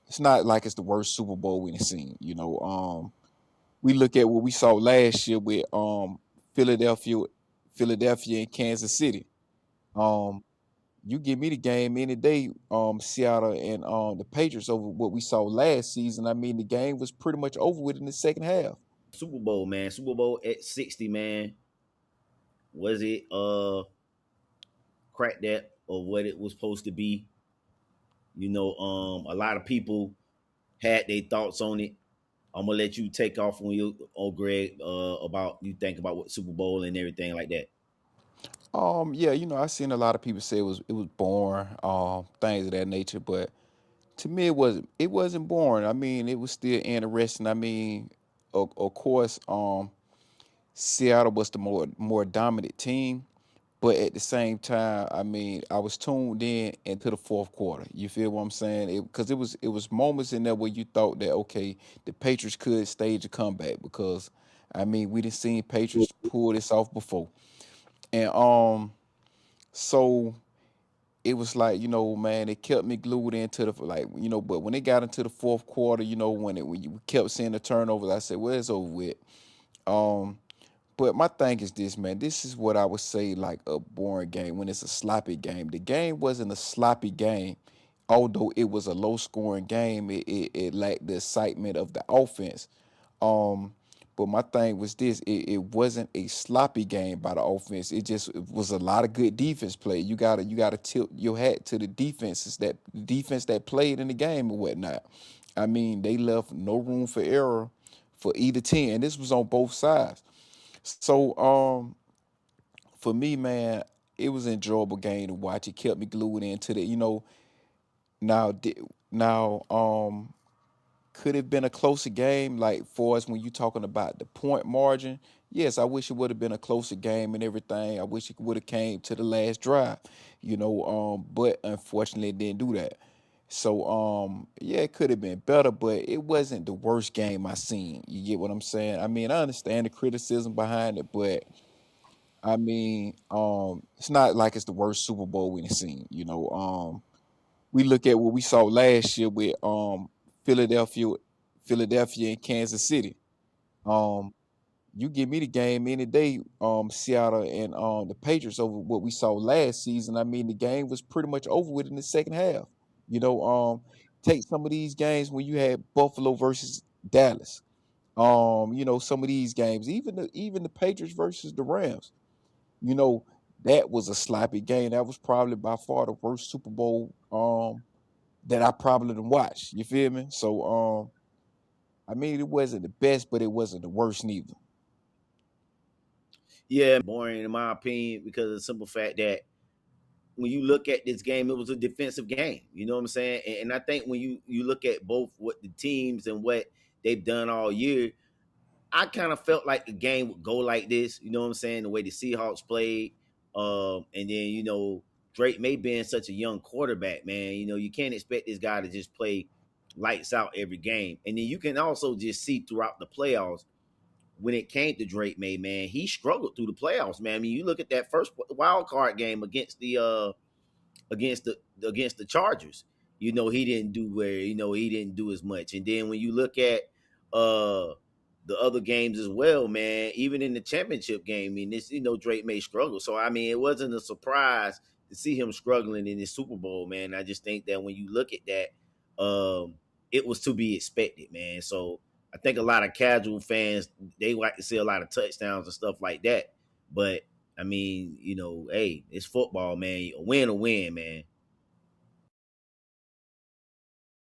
it's not like it's the worst Super Bowl we've seen. We look at what we saw last year with Philadelphia, Philadelphia and Kansas City. Um, you give me the game any day, Seattle and the Patriots over what we saw last season. I mean, the game was pretty much over with in the second half. Super Bowl, man. Super Bowl at 60, man. Was it crack that or what it was supposed to be? A lot of people had their thoughts on it. I'm gonna let you take off on you, Greg, about you think about what Super Bowl and everything like that. Yeah, I seen a lot of people say it was boring, things of that nature, but to me it wasn't boring. I mean, it was still interesting. I mean, of course, Seattle was the more dominant team, but at the same time, I mean, I was tuned in into the fourth quarter. You feel what I'm saying? Because it was moments in there where you thought that okay, the Patriots could stage a comeback because I mean we didn't seen Patriots pull this off before, and so it was like man, it kept me glued into the like but when it got into the fourth quarter, when you kept seeing the turnovers, I said, well, it's over with. Um, but my thing is this, man. This is what I would say like a boring game when it's a sloppy game. The game wasn't a sloppy game, although it was a low scoring game. It lacked the excitement of the offense. Um, but my thing was this: it wasn't a sloppy game by the offense. It was a lot of good defense play. You gotta tilt your hat to the defense that played in the game and whatnot. I mean, they left no room for error for either team, and this was on both sides. So for me, man, it was an enjoyable game to watch. It kept me glued into the, now now could have been a closer game, like for us when you talking about the point margin. Yes, I wish it would have been a closer game and everything. I wish it would have came to the last drive, but unfortunately it didn't do that. So yeah, it could have been better, but it wasn't the worst game I seen. You get what I'm saying? I mean, I understand the criticism behind it, but I mean, it's not like it's the worst Super Bowl we've seen. We look at what we saw last year with Philadelphia, Philadelphia and Kansas City. Um, you give me the game any day, Seattle and the Patriots over what we saw last season. I mean, the game was pretty much over with in the second half. You know, take some of these games when you had Buffalo versus Dallas. Some of these games, even the Patriots versus the Rams. You know, that was a sloppy game. That was probably by far the worst Super Bowl that I probably didn't watch. You feel me? So I mean it wasn't the best, but it wasn't the worst neither. Yeah, boring in my opinion because of the simple fact that when you look at this game, it was a defensive game. You know what I'm saying? And I think when you look at both what the teams and what they've done all year, I kind of felt like the game would go like this. You know what I'm saying? The way the Seahawks played, and then Drake May being such a young quarterback, man. You can't expect this guy to just play lights out every game. And then you can also just see throughout the playoffs when it came to Drake May, man, he struggled through the playoffs, man. I mean, you look at that first wild card game against the Chargers. He didn't do where he didn't do as much. And then when you look at uh the other games as well, man, even in the championship game, I mean, this Drake May struggle. So I mean, it wasn't a surprise to see him struggling in this Super Bowl, man. I just think that when you look at that, it was to be expected, man. So I think a lot of casual fans they like to see a lot of touchdowns and stuff like that. But I mean, hey, it's football, man. A win, man.